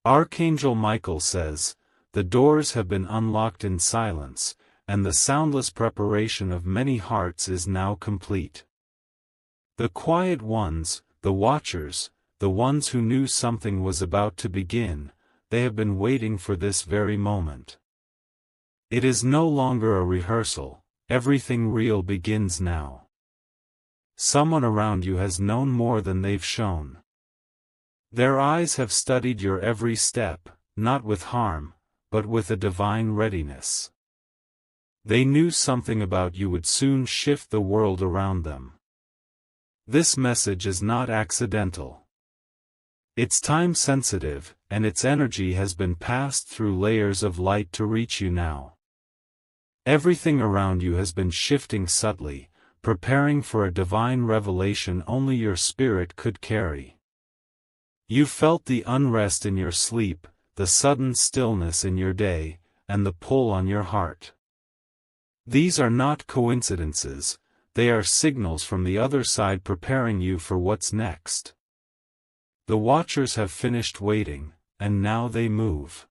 Archangel Michael says, the doors have been unlocked in silence, and the soundless preparation of many hearts is now complete. The quiet ones, the watchers, the ones who knew something was about to begin, they have been waiting for this very moment. It is no longer a rehearsal, everything real begins now. Someone around you has known more than they've shown. Their eyes have studied your every step, not with harm, but with a divine readiness. They knew something about you would soon shift the world around them. This message is not accidental. It's time-sensitive, and its energy has been passed through layers of light to reach you now. Everything around you has been shifting subtly, preparing for a divine revelation only your spirit could carry. You felt the unrest in your sleep, the sudden stillness in your day, and the pull on your heart. These are not coincidences, they are signals from the other side preparing you for what's next. The watchers have finished waiting, and now they move.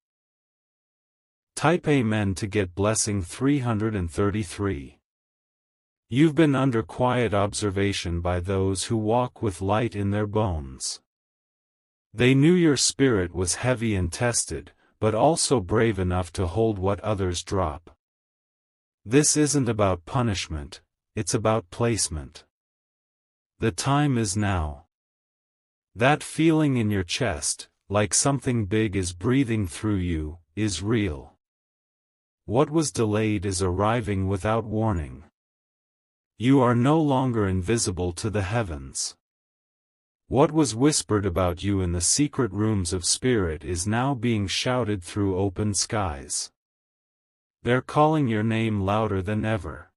Type Amen to get blessing 333. You've been under quiet observation by those who walk with light in their bones. They knew your spirit was heavy and tested, but also brave enough to hold what others drop. This isn't about punishment, it's about placement. The time is now. That feeling in your chest, like something big is breathing through you, is real. What was delayed is arriving without warning. You are no longer invisible to the heavens. What was whispered about you in the secret rooms of spirit is now being shouted through open skies. They're calling your name louder than ever.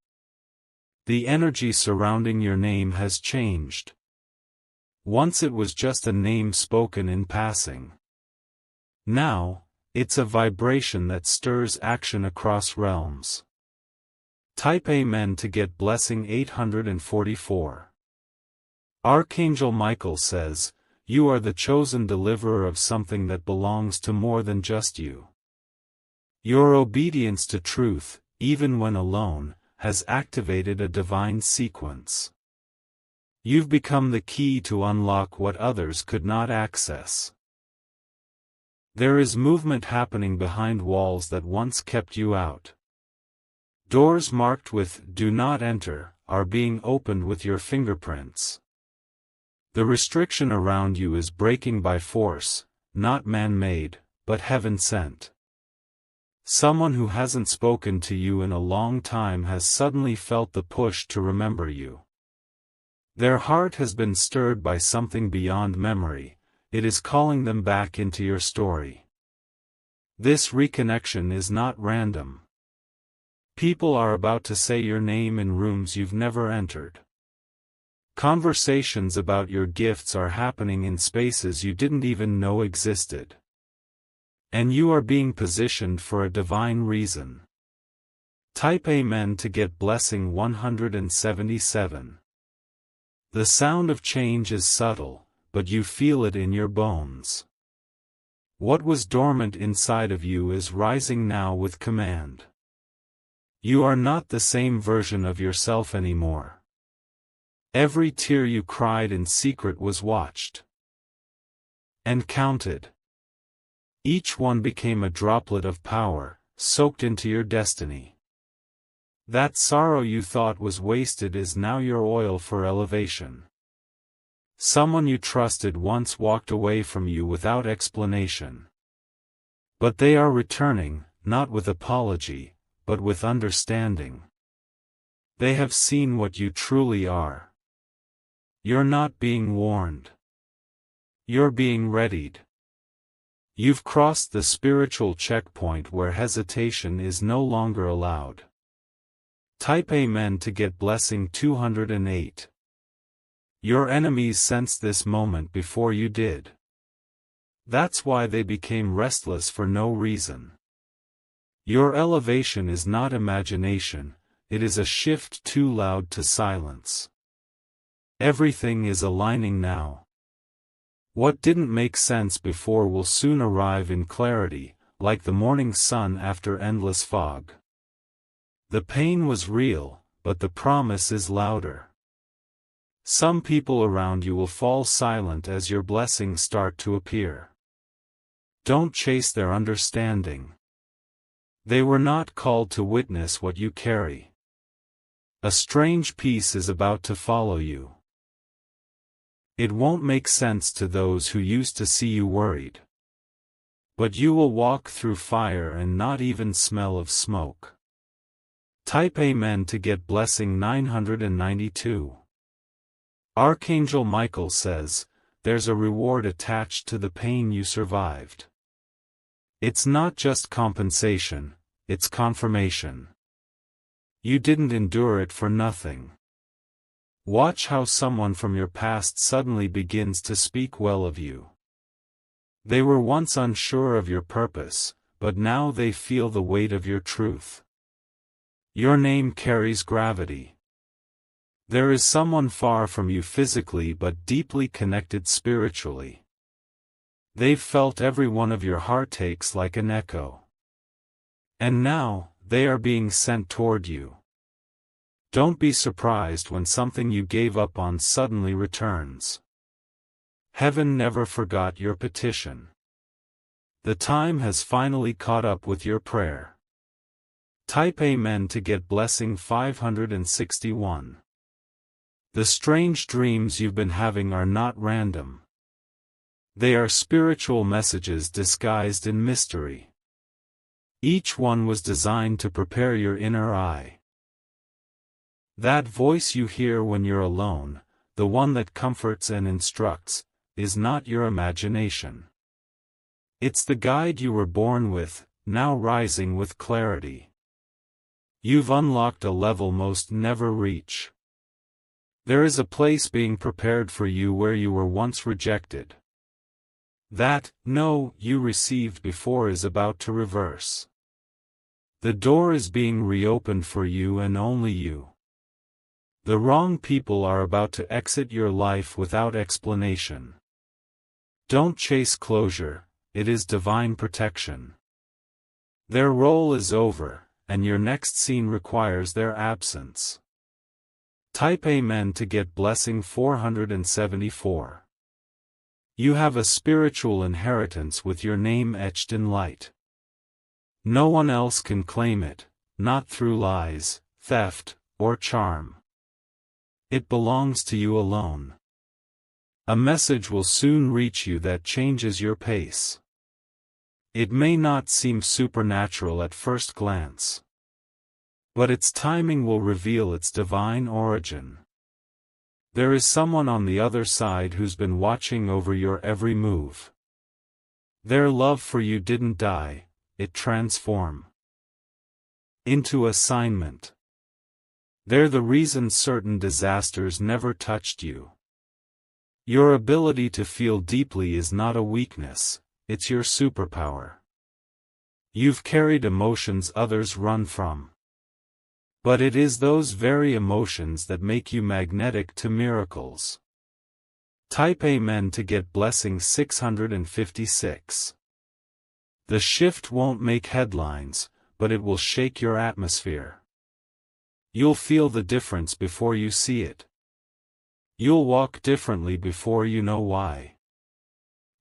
The energy surrounding your name has changed. Once it was just a name spoken in passing. Now, it's a vibration that stirs action across realms. Type Amen to get blessing 844. Archangel Michael says, you are the chosen deliverer of something that belongs to more than just you. Your obedience to truth, even when alone, has activated a divine sequence. You've become the key to unlock what others could not access. There is movement happening behind walls that once kept you out. Doors marked with "Do Not Enter" are being opened with your fingerprints. The restriction around you is breaking by force, not man-made, but heaven-sent. Someone who hasn't spoken to you in a long time has suddenly felt the push to remember you. Their heart has been stirred by something beyond memory, it is calling them back into your story. This reconnection is not random. People are about to say your name in rooms you've never entered. Conversations about your gifts are happening in spaces you didn't even know existed. And you are being positioned for a divine reason. Type Amen to get blessing 177. The sound of change is subtle, but you feel it in your bones. What was dormant inside of you is rising now with command. You are not the same version of yourself anymore. Every tear you cried in secret was watched and counted. Each one became a droplet of power, soaked into your destiny. That sorrow you thought was wasted is now your oil for elevation. Someone you trusted once walked away from you without explanation. But they are returning, not with apology, but with understanding. They have seen what you truly are. You're not being warned. You're being readied. You've crossed the spiritual checkpoint where hesitation is no longer allowed. Type Amen to get blessing 208. Your enemies sensed this moment before you did. That's why they became restless for no reason. Your elevation is not imagination, it is a shift too loud to silence. Everything is aligning now. What didn't make sense before will soon arrive in clarity, like the morning sun after endless fog. The pain was real, but the promise is louder. Some people around you will fall silent as your blessings start to appear. Don't chase their understanding. They were not called to witness what you carry. A strange peace is about to follow you. It won't make sense to those who used to see you worried. But you will walk through fire and not even smell of smoke. Type Amen to get blessing 992. Archangel Michael says, there's a reward attached to the pain you survived. It's not just compensation, it's confirmation. You didn't endure it for nothing. Watch how someone from your past suddenly begins to speak well of you. They were once unsure of your purpose, but now they feel the weight of your truth. Your name carries gravity. There is someone far from you physically but deeply connected spiritually. They've felt every one of your heartaches like an echo. And now, they are being sent toward you. Don't be surprised when something you gave up on suddenly returns. Heaven never forgot your petition. The time has finally caught up with your prayer. Type Amen to get blessing 561. The strange dreams you've been having are not random. They are spiritual messages disguised in mystery. Each one was designed to prepare your inner eye. That voice you hear when you're alone, the one that comforts and instructs, is not your imagination. It's the guide you were born with, now rising with clarity. You've unlocked a level most never reach. There is a place being prepared for you where you were once rejected. That no you received before is about to reverse. The door is being reopened for you and only you. The wrong people are about to exit your life without explanation. Don't chase closure, it is divine protection. Their role is over, and your next scene requires their absence. Type Amen to get blessing 474. You have a spiritual inheritance with your name etched in light. No one else can claim it, not through lies, theft, or charm. It belongs to you alone. A message will soon reach you that changes your pace. It may not seem supernatural at first glance, but its timing will reveal its divine origin. There is someone on the other side who's been watching over your every move. Their love for you didn't die, it transformed into assignment. They're the reason certain disasters never touched you. Your ability to feel deeply is not a weakness, it's your superpower. You've carried emotions others run from. But it is those very emotions that make you magnetic to miracles. Type Amen to get blessing 656. The shift won't make headlines, but it will shake your atmosphere. You'll feel the difference before you see it. You'll walk differently before you know why.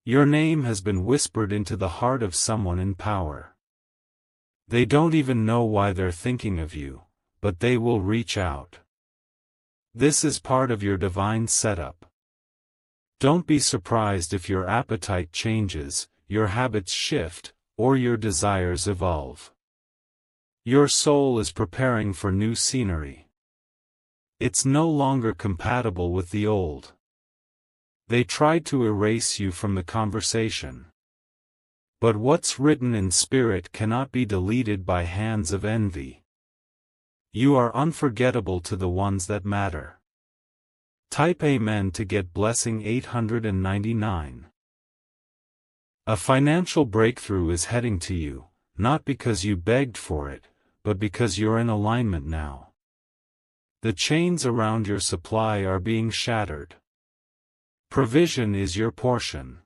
Your name has been whispered into the heart of someone in power. They don't even know why they're thinking of you, but they will reach out. This is part of your divine setup. Don't be surprised if your appetite changes, your habits shift, or your desires evolve. Your soul is preparing for new scenery. It's no longer compatible with the old. They tried to erase you from the conversation. But what's written in spirit cannot be deleted by hands of envy. You are unforgettable to the ones that matter. Type Amen to get blessing 899. A financial breakthrough is heading to you, not because you begged for it, but because you're in alignment now. The chains around your supply are being shattered. Provision is your portion.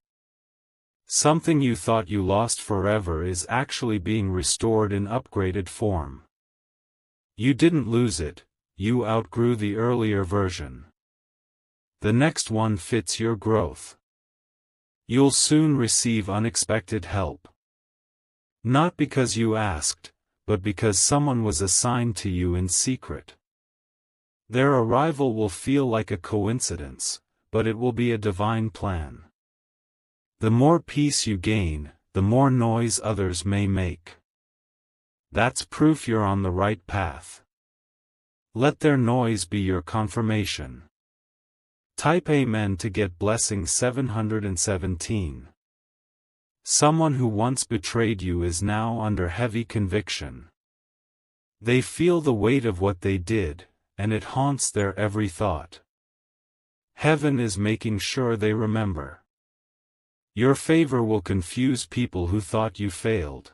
Something you thought you lost forever is actually being restored in upgraded form. You didn't lose it, you outgrew the earlier version. The next one fits your growth. You'll soon receive unexpected help. Not because you asked, but because someone was assigned to you in secret. Their arrival will feel like a coincidence, but it will be a divine plan. The more peace you gain, the more noise others may make. That's proof you're on the right path. Let their noise be your confirmation. Type Amen to get blessing 717. Someone who once betrayed you is now under heavy conviction. They feel the weight of what they did, and it haunts their every thought. Heaven is making sure they remember. Your favor will confuse people who thought you failed.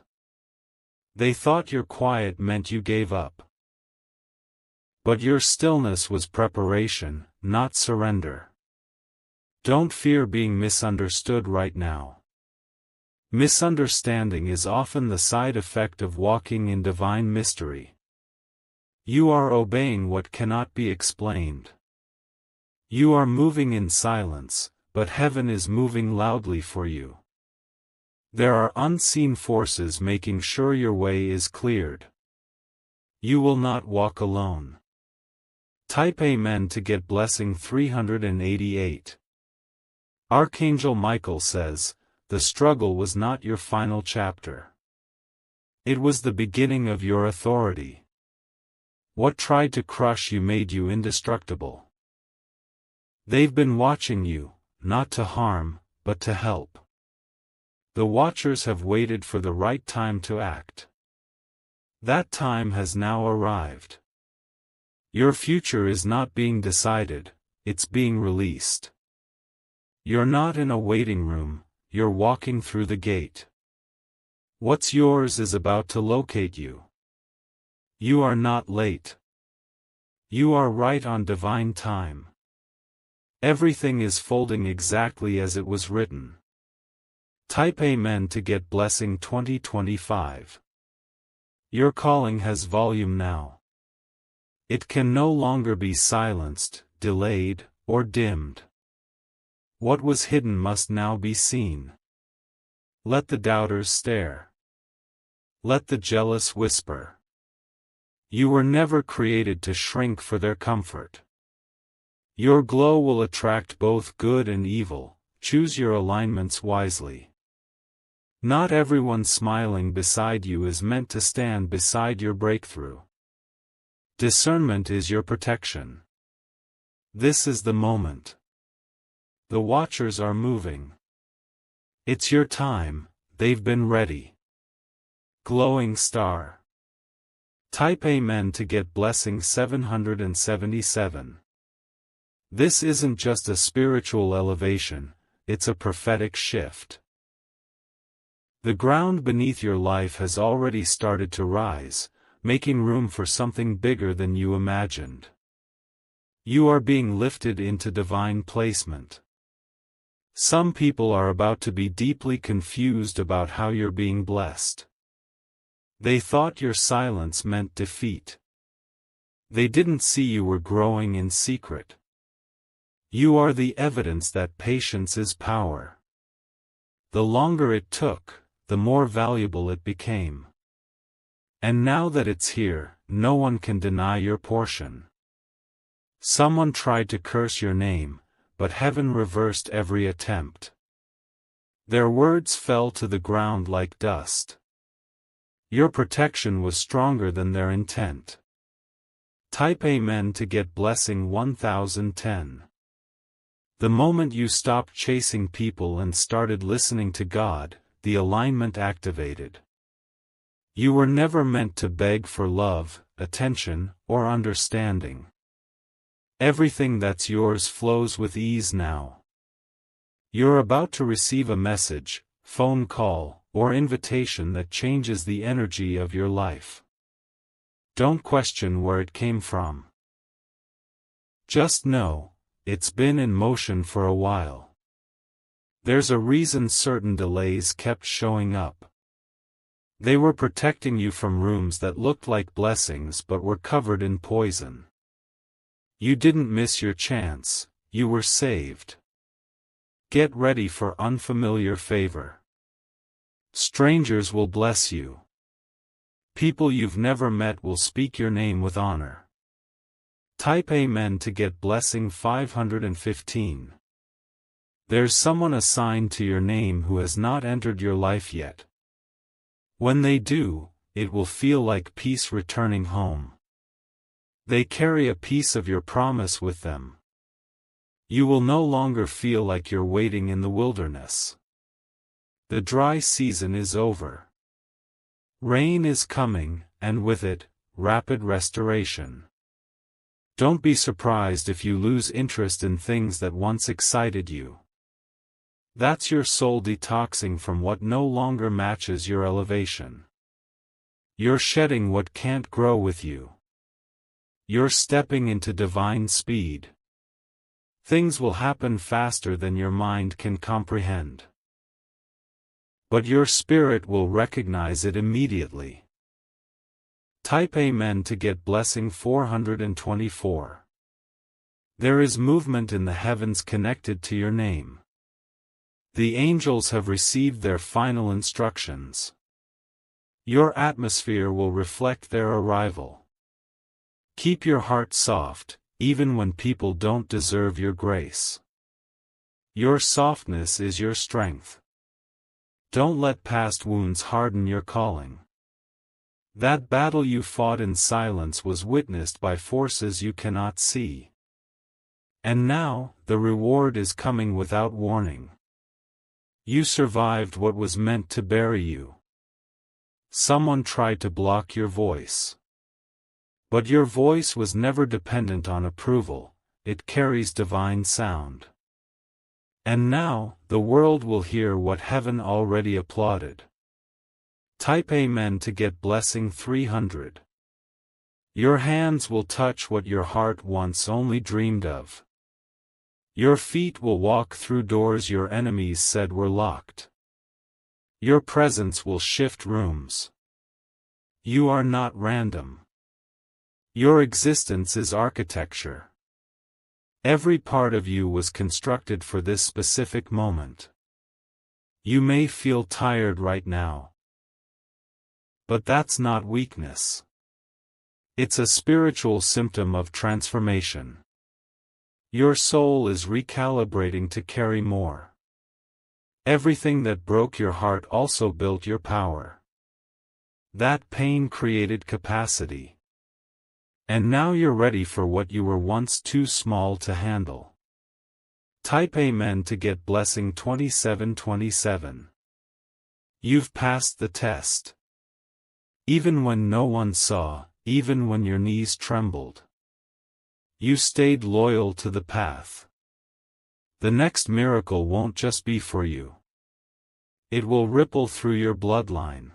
They thought your quiet meant you gave up. But your stillness was preparation, not surrender. Don't fear being misunderstood right now. Misunderstanding is often the side effect of walking in divine mystery. You are obeying what cannot be explained. You are moving in silence, but heaven is moving loudly for you. There are unseen forces making sure your way is cleared. You will not walk alone. Type Amen to get blessing 388. Archangel Michael says, the struggle was not your final chapter. It was the beginning of your authority. What tried to crush you made you indestructible. They've been watching you, not to harm, but to help. The watchers have waited for the right time to act. That time has now arrived. Your future is not being decided, it's being released. You're not in a waiting room, you're walking through the gate. What's yours is about to locate you. You are not late. You are right on divine time. Everything is folding exactly as it was written. Type Amen to get blessing 2025. Your calling has volume now. It can no longer be silenced, delayed, or dimmed. What was hidden must now be seen. Let the doubters stare. Let the jealous whisper. You were never created to shrink for their comfort. Your glow will attract both good and evil, choose your alignments wisely. Not everyone smiling beside you is meant to stand beside your breakthrough. Discernment is your protection. This is the moment. The watchers are moving. It's your time, they've been ready. Glowing star. Type Amen to get blessing 777. This isn't just a spiritual elevation, it's a prophetic shift. The ground beneath your life has already started to rise, making room for something bigger than you imagined. You are being lifted into divine placement. Some people are about to be deeply confused about how you're being blessed. They thought your silence meant defeat. They didn't see you were growing in secret. You are the evidence that patience is power. The longer it took, the more valuable it became. And now that it's here, no one can deny your portion. Someone tried to curse your name, but heaven reversed every attempt. Their words fell to the ground like dust. Your protection was stronger than their intent. Type Amen to get blessing 1010. The moment you stopped chasing people and started listening to God, the alignment activated. You were never meant to beg for love, attention, or understanding. Everything that's yours flows with ease now. You're about to receive a message, phone call, or invitation that changes the energy of your life. Don't question where it came from. Just know, it's been in motion for a while. There's a reason certain delays kept showing up. They were protecting you from rooms that looked like blessings but were covered in poison. You didn't miss your chance, you were saved. Get ready for unfamiliar favor. Strangers will bless you. People you've never met will speak your name with honor. Type Amen to get blessing 515. There's someone assigned to your name who has not entered your life yet. When they do, it will feel like peace returning home. They carry a piece of your promise with them. You will no longer feel like you're waiting in the wilderness. The dry season is over. Rain is coming, and with it, rapid restoration. Don't be surprised if you lose interest in things that once excited you. That's your soul detoxing from what no longer matches your elevation. You're shedding what can't grow with you. You're stepping into divine speed. Things will happen faster than your mind can comprehend. But your spirit will recognize it immediately. Type Amen to get blessing 424. There is movement in the heavens connected to your name. The angels have received their final instructions. Your atmosphere will reflect their arrival. Keep your heart soft, even when people don't deserve your grace. Your softness is your strength. Don't let past wounds harden your calling. That battle you fought in silence was witnessed by forces you cannot see. And now, the reward is coming without warning. You survived what was meant to bury you. Someone tried to block your voice. But your voice was never dependent on approval, it carries divine sound. And now, the world will hear what heaven already applauded. Type Amen to get blessing 300. Your hands will touch what your heart once only dreamed of. Your feet will walk through doors your enemies said were locked. Your presence will shift rooms. You are not random. Your existence is architecture. Every part of you was constructed for this specific moment. You may feel tired right now. But that's not weakness. It's a spiritual symptom of transformation. Your soul is recalibrating to carry more. Everything that broke your heart also built your power. That pain created capacity. And now you're ready for what you were once too small to handle. Type Amen to get blessing 2727. You've passed the test. Even when no one saw, even when your knees trembled. You stayed loyal to the path. The next miracle won't just be for you. It will ripple through your bloodline.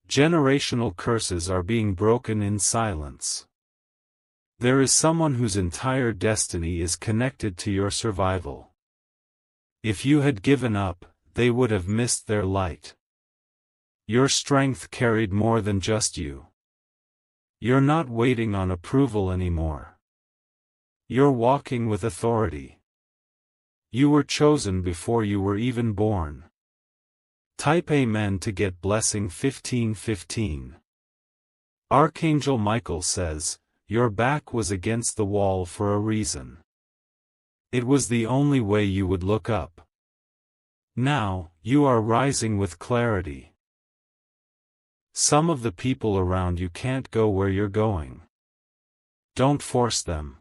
Generational curses are being broken in silence. There is someone whose entire destiny is connected to your survival. If you had given up, they would have missed their light. Your strength carried more than just you. You're not waiting on approval anymore. You're walking with authority. You were chosen before you were even born. Type Amen to get blessing 1515. Archangel Michael says, your back was against the wall for a reason. It was the only way you would look up. Now, you are rising with clarity. Some of the people around you can't go where you're going. Don't force them.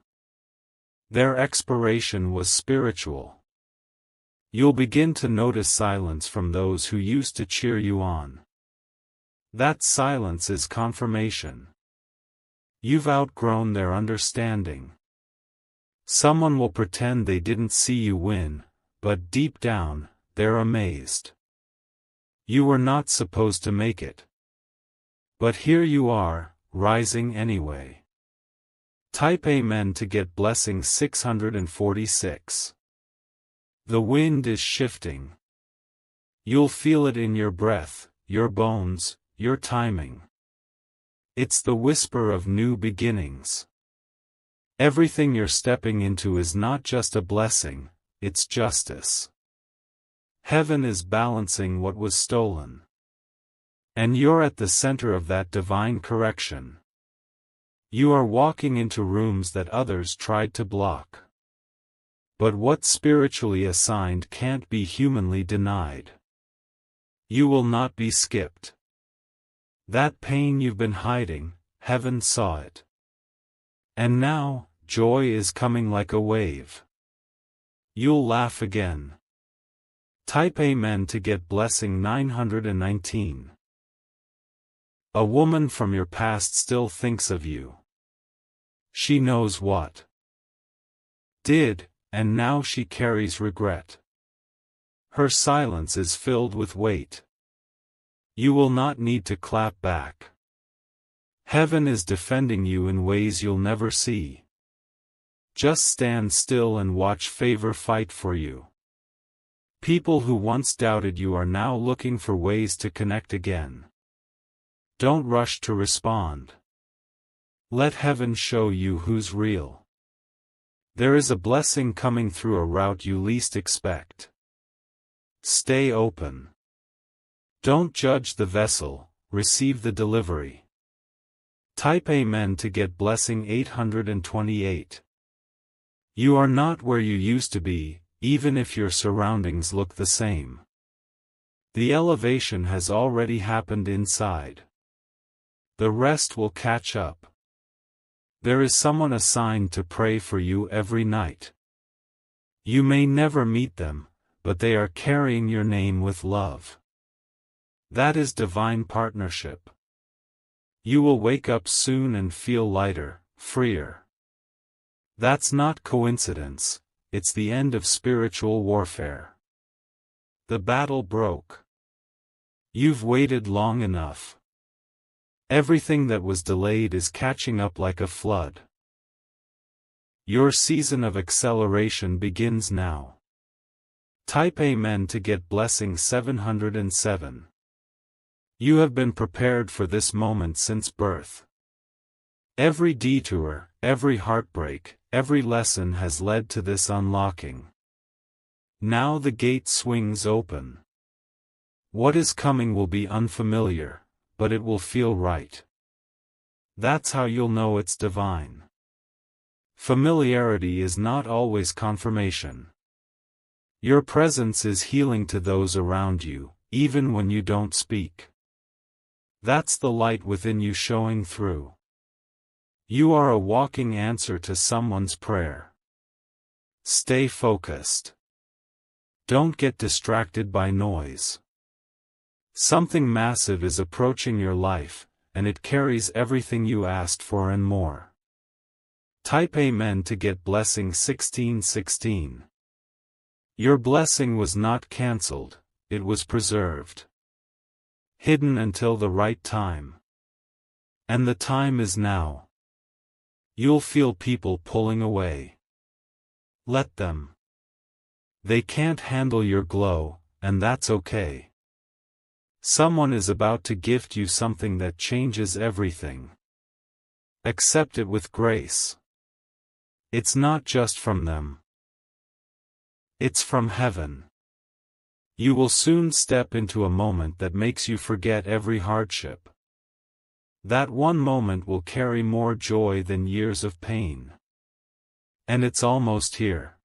Their expiration was spiritual. You'll begin to notice silence from those who used to cheer you on. That silence is confirmation. You've outgrown their understanding. Someone will pretend they didn't see you win, but deep down, they're amazed. You were not supposed to make it. But here you are, rising anyway. Type Amen to get blessing 646. The wind is shifting. You'll feel it in your breath, your bones, your timing. It's the whisper of new beginnings. Everything you're stepping into is not just a blessing, it's justice. Heaven is balancing what was stolen. And you're at the center of that divine correction. You are walking into rooms that others tried to block. But what's spiritually assigned can't be humanly denied. You will not be skipped. That pain you've been hiding, heaven saw it. And now, joy is coming like a wave. You'll laugh again. Type Amen to get blessing 919. A woman from your past still thinks of you. She knows what did, and now she carries regret. Her silence is filled with weight. You will not need to clap back. Heaven is defending you in ways you'll never see. Just stand still and watch favor fight for you. People who once doubted you are now looking for ways to connect again. Don't rush to respond. Let heaven show you who's real. There is a blessing coming through a route you least expect. Stay open. Don't judge the vessel, receive the delivery. Type Amen to get blessing 828. You are not where you used to be, even if your surroundings look the same. The elevation has already happened inside. The rest will catch up. There is someone assigned to pray for you every night. You may never meet them, but they are carrying your name with love. That is divine partnership. You will wake up soon and feel lighter, freer. That's not coincidence, it's the end of spiritual warfare. The battle broke. You've waited long enough. Everything that was delayed is catching up like a flood. Your season of acceleration begins now. Type Amen to get blessing 707. You have been prepared for this moment since birth. Every detour, every heartbreak, every lesson has led to this unlocking. Now the gate swings open. What is coming will be unfamiliar, but it will feel right. That's how you'll know it's divine. Familiarity is not always confirmation. Your presence is healing to those around you, even when you don't speak. That's the light within you showing through. You are a walking answer to someone's prayer. Stay focused. Don't get distracted by noise. Something massive is approaching your life, and it carries everything you asked for and more. Type Amen to get blessing 1616. Your blessing was not cancelled, it was preserved. Hidden until the right time. And the time is now. You'll feel people pulling away. Let them. They can't handle your glow, and that's okay. Someone is about to gift you something that changes everything. Accept it with grace. It's not just from them. It's from heaven. You will soon step into a moment that makes you forget every hardship. That one moment will carry more joy than years of pain. And it's almost here.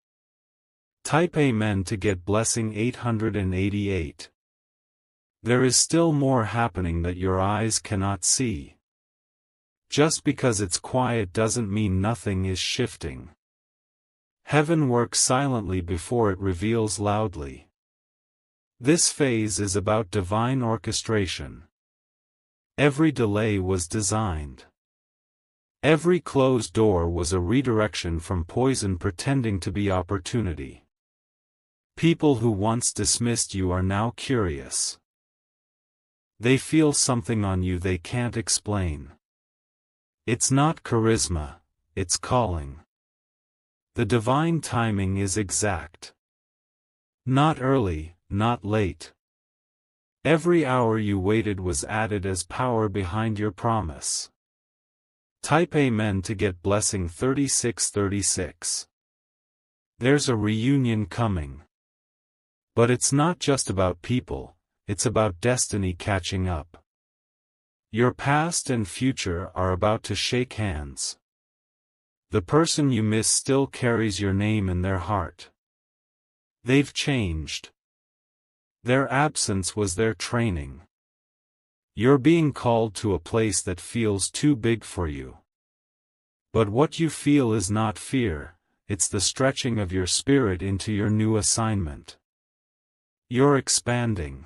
Type Amen to get blessing 888. There is still more happening that your eyes cannot see. Just because it's quiet doesn't mean nothing is shifting. Heaven works silently before it reveals loudly. This phase is about divine orchestration. Every delay was designed. Every closed door was a redirection from poison pretending to be opportunity. People who once dismissed you are now curious. They feel something on you they can't explain. It's not charisma, it's calling. The divine timing is exact. Not early, not late. Every hour you waited was added as power behind your promise. Type Amen to get blessing 3636. There's a reunion coming. But it's not just about people, it's about destiny catching up. Your past and future are about to shake hands. The person you miss still carries your name in their heart. They've changed. Their absence was their training. You're being called to a place that feels too big for you. But what you feel is not fear, it's the stretching of your spirit into your new assignment. You're expanding.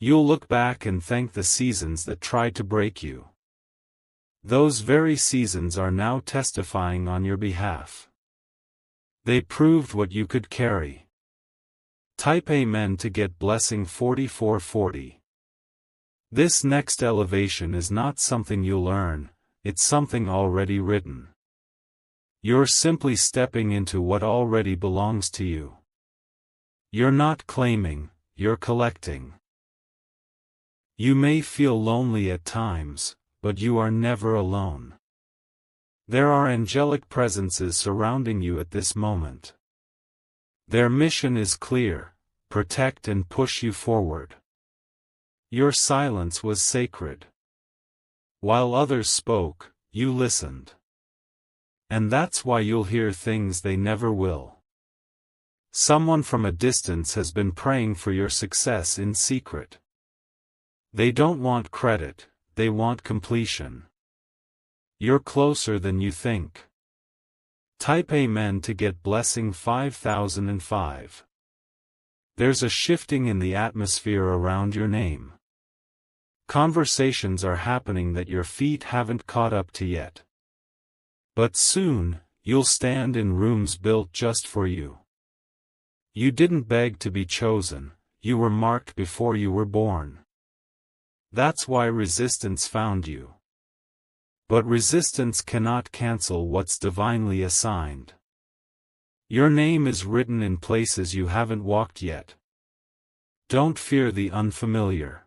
You'll look back and thank the seasons that tried to break you. Those very seasons are now testifying on your behalf. They proved what you could carry. Type Amen to get blessing 4440. This next elevation is not something you'll earn, it's something already written. You're simply stepping into what already belongs to you. You're not claiming, you're collecting. You may feel lonely at times, but you are never alone. There are angelic presences surrounding you at this moment. Their mission is clear: protect and push you forward. Your silence was sacred. While others spoke, you listened. And that's why you'll hear things they never will. Someone from a distance has been praying for your success in secret. They don't want credit, they want completion. You're closer than you think. Type Amen to get blessing 5005. There's a shifting in the atmosphere around your name. Conversations are happening that your feet haven't caught up to yet. But soon, you'll stand in rooms built just for you. You didn't beg to be chosen, you were marked before you were born. That's why resistance found you. But resistance cannot cancel what's divinely assigned. Your name is written in places you haven't walked yet. Don't fear the unfamiliar.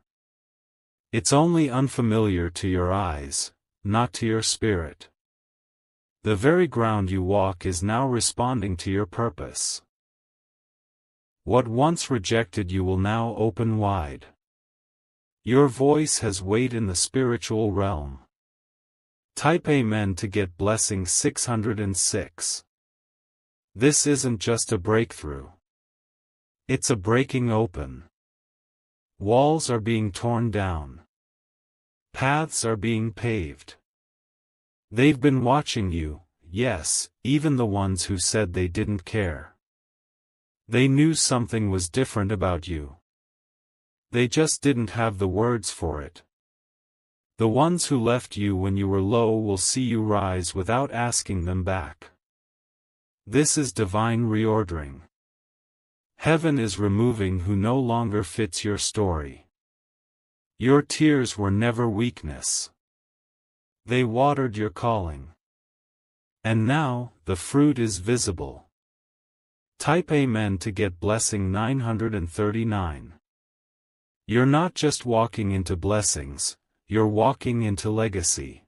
It's only unfamiliar to your eyes, not to your spirit. The very ground you walk is now responding to your purpose. What once rejected you will now open wide. Your voice has weight in the spiritual realm. Type Amen to get blessing 606. This isn't just a breakthrough. It's a breaking open. Walls are being torn down. Paths are being paved. They've been watching you, yes, even the ones who said they didn't care. They knew something was different about you. They just didn't have the words for it. The ones who left you when you were low will see you rise without asking them back. This is divine reordering. Heaven is removing who no longer fits your story. Your tears were never weakness. They watered your calling. And now, the fruit is visible. Type Amen to get blessing 939. You're not just walking into blessings, you're walking into legacy.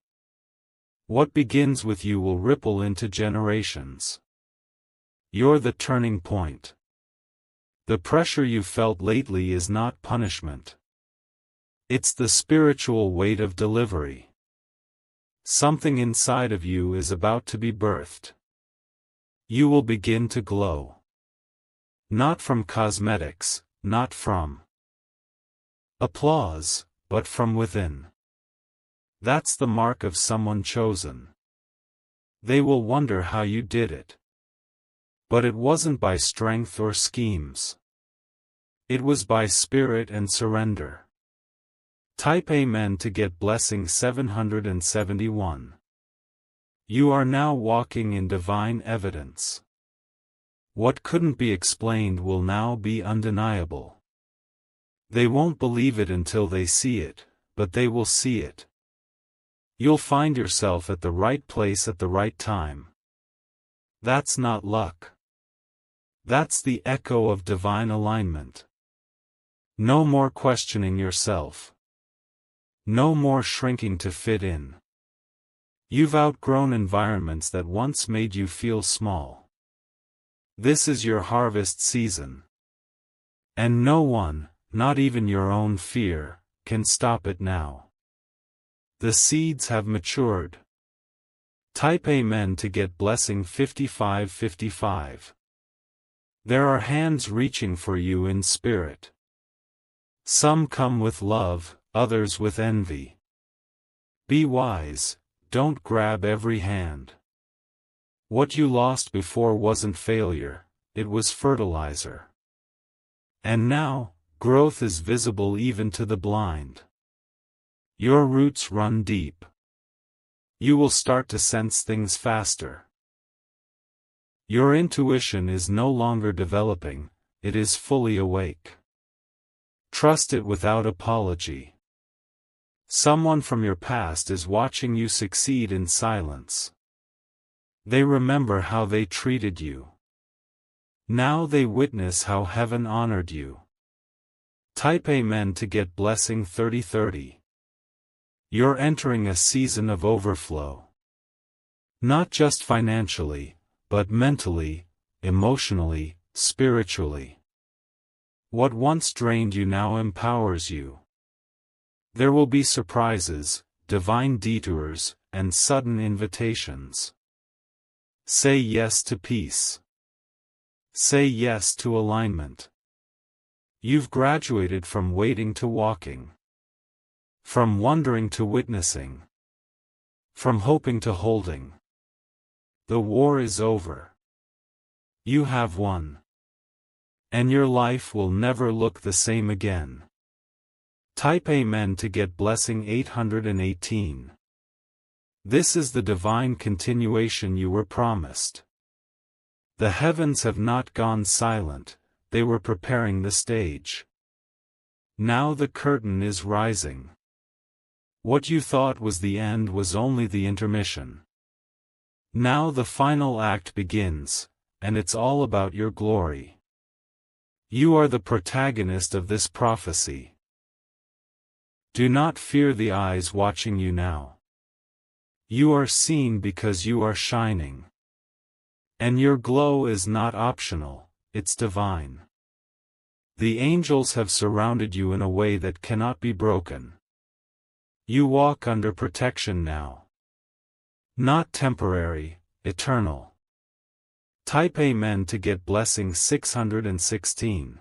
What begins with you will ripple into generations. You're the turning point. The pressure you felt lately is not punishment. It's the spiritual weight of delivery. Something inside of you is about to be birthed. You will begin to glow. Not from cosmetics, not from applause, but from within. That's the mark of someone chosen. They will wonder how you did it. But it wasn't by strength or schemes. It was by spirit and surrender. Type Amen to get blessing 771. You are now walking in divine evidence. What couldn't be explained will now be undeniable. They won't believe it until they see it, but they will see it. You'll find yourself at the right place at the right time. That's not luck. That's the echo of divine alignment. No more questioning yourself. No more shrinking to fit in. You've outgrown environments that once made you feel small. This is your harvest season. And no one, not even your own fear, can stop it now. The seeds have matured. Type Amen to get blessing 5555. There are hands reaching for you in spirit. Some come with love, others with envy. Be wise, don't grab every hand. What you lost before wasn't failure, it was fertilizer. And now, growth is visible even to the blind. Your roots run deep. You will start to sense things faster. Your intuition is no longer developing, it is fully awake. Trust it without apology. Someone from your past is watching you succeed in silence. They remember how they treated you. Now they witness how heaven honored you. Type Amen to get blessing 3030. You're entering a season of overflow. Not just financially, but mentally, emotionally, spiritually. What once drained you now empowers you. There will be surprises, divine detours, and sudden invitations. Say yes to peace. Say yes to alignment. You've graduated from waiting to walking. From wondering to witnessing. From hoping to holding. The war is over. You have won. And your life will never look the same again. Type Amen to get blessing 818. This is the divine continuation you were promised. The heavens have not gone silent, they were preparing the stage. Now the curtain is rising. What you thought was the end was only the intermission. Now the final act begins, and it's all about your glory. You are the protagonist of this prophecy. Do not fear the eyes watching you now. You are seen because you are shining. And your glow is not optional, it's divine. The angels have surrounded you in a way that cannot be broken. You walk under protection now. Not temporary, eternal. Type Amen to get blessing 616.